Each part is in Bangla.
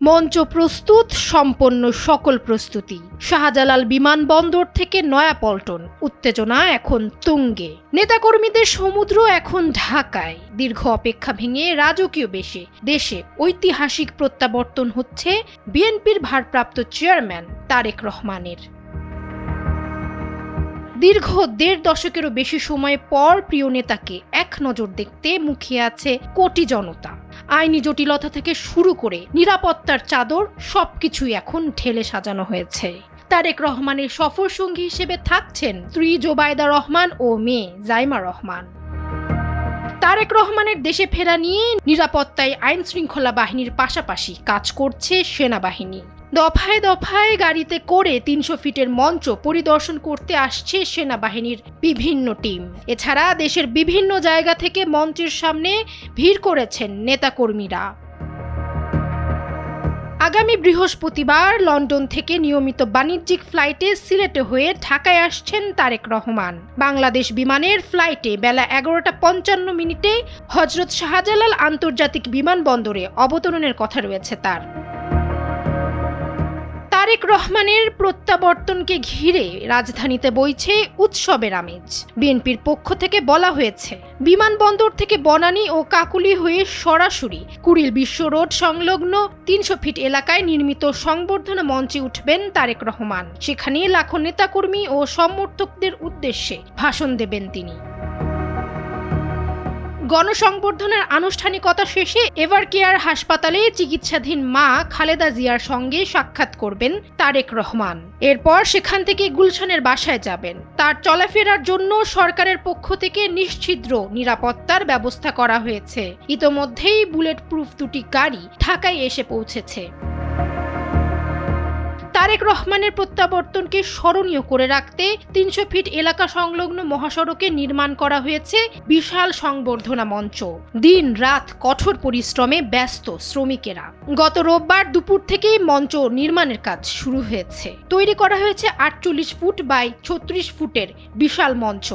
মঞ্চ প্রস্তুত, সম্পন্ন সকল প্রস্তুতি। শাহজালাল বিমানবন্দর থেকে নয়াপল্টন, উত্তেজনা এখন তুঙ্গে। নেতাকর্মীদের সমুদ্র এখন ঢাকায়। দীর্ঘ অপেক্ষা ভেঙে রাজকীয় বেশে দেশে ঐতিহাসিক প্রত্যাবর্তন হচ্ছে বিএনপির ভারপ্রাপ্ত চেয়ারম্যান তারেক রহমানের। দীর্ঘ ১.৫ দশকেরও বেশি সময় পর প্রিয় নেতাকে এক নজর দেখতে মুখিয়ে আছে কোটি জনতা। আইনি জটিলতা থেকে শুরু করে নিরাপত্তার চাদর সবকিছুই এখন ঢেলে সাজানো হয়েছে। তারেক রহমানের সফর সঙ্গী হিসেবে থাকছেন স্ত্রী জোবায়দা রহমান ও মেয়ে জাইমা রহমান। তারেক রহমানের দেশে ফেরা নিয়ে নিরাপত্তায় আইন শৃঙ্খলা বাহিনীর পাশাপাশি কাজ করছে সেনাবাহিনী। দফায় দফায় গাড়িতে করে ৩০০ ফিটের মঞ্চ পরিদর্শন করতে আসছে সেনাবাহিনীর বিভিন্ন টিম। এছাড়া দেশের বিভিন্ন জায়গা থেকে মঞ্চের সামনে ভিড় করেছেন নেতাকর্মীরা। আগামী বৃহস্পতিবার লন্ডন থেকে নিয়মিত বাণিজ্যিক ফ্লাইটে সিলেটে হয়ে ঢাকায় আসছেন তারেক রহমান। বাংলাদেশ বিমানের ফ্লাইটে বেলা ১১টা ৫৫ মিনিটে হযরত শাহজালাল আন্তর্জাতিক বিমানবন্দরে অবতরণের কথা রয়েছে তার। তারেক রহমানের প্রত্যাবর্তনকে ঘিরে রাজধানীতে বইছে উৎসবের আমেজ। বিএনপির পক্ষ থেকে বলা হয়েছে, বিমানবন্দর থেকে বনানী ও কাকুলি হয়ে সরাসরি কুড়িল বিশ্ব রোড সংলগ্ন ৩০০ ফিট এলাকায় নির্মিত সংবর্ধনা মঞ্চে উঠবেন তারেক রহমান। সেখানে লাখো নেতাকর্মী ও সমর্থকদের উদ্দেশ্যে ভাষণ দেবেন তিনি। গণসংবর্ধনার আনুষ্ঠানিকতা শেষে এভারকেয়ার হাসপাতালে চিকিৎসাধীন মা খালেদা জিয়ার সঙ্গে সাক্ষাৎ করবেন তারেক রহমান। এরপর সেখান থেকে গুলশানের বাসায় যাবেন। তার চলাফেরার জন্য সরকারের পক্ষ থেকে নিশ্ছিদ্র নিরাপত্তার ব্যবস্থা করা হয়েছে। ইতোমধ্যেই বুলেট প্রুফ দুটি গাড়ি ঢাকায় এসে পৌঁছেছে। তারেক রহমানের প্রত্যাবর্তনকে স্মরণীয় করে রাখতে ৩০০ ফিট এলাকা সংলগ্ন মহাসড়কে নির্মাণ করা হয়েছে বিশাল সংবর্ধনা মঞ্চ। দিন রাত কঠোর পরিশ্রমে ব্যস্ত শ্রমিকেরা। গত রোববার দুপুর থেকেই মঞ্চ নির্মাণের কাজ শুরু হয়েছে। তৈরি করা হয়েছে ৪৮ ফুট বাই ৩৬ ফুটের বিশাল মঞ্চ।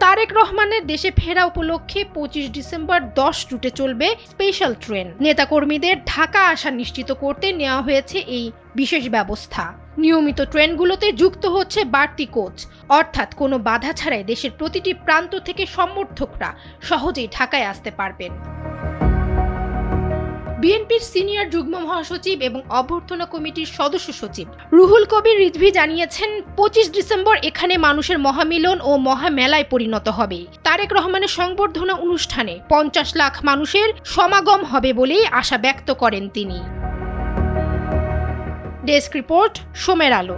তারেক রহমানের দেশে ফেরা উপলক্ষে ২৫ ডিসেম্বর ১০ রুটে চলবে স্পেশাল ট্রেন। নেতাকর্মীদের ঢাকা আসা নিশ্চিত করতে নেওয়া হয়েছে এই বিশেষ ব্যবস্থা। নিয়মিত ট্রেনগুলোতে যুক্ত হচ্ছে বাড়তি কোচ, অর্থাৎ কোনো বাধা ছাড়াই দেশের প্রতিটি প্রান্ত থেকে সমর্থকরা সহজেই ঢাকায় আসতে পারবেন। বিএনপির সিনিয়র যুগ্ম মহাসচিব এবং অভ্যর্থনা কমিটির সদস্য সচিব রুহুল কবির রিজভী জানিয়েছেন, ২৫ ডিসেম্বর এখানে মানুষের মহামিলন ও মহামেলায় পরিণত হবে। তারেক রহমানের সংবর্ধনা অনুষ্ঠানে ৫০ লাখ মানুষের সমাগম হবে বলেই আশা ব্যক্ত করেন তিনি। ডেস্ক রিপোর্ট, সময়ের আলো।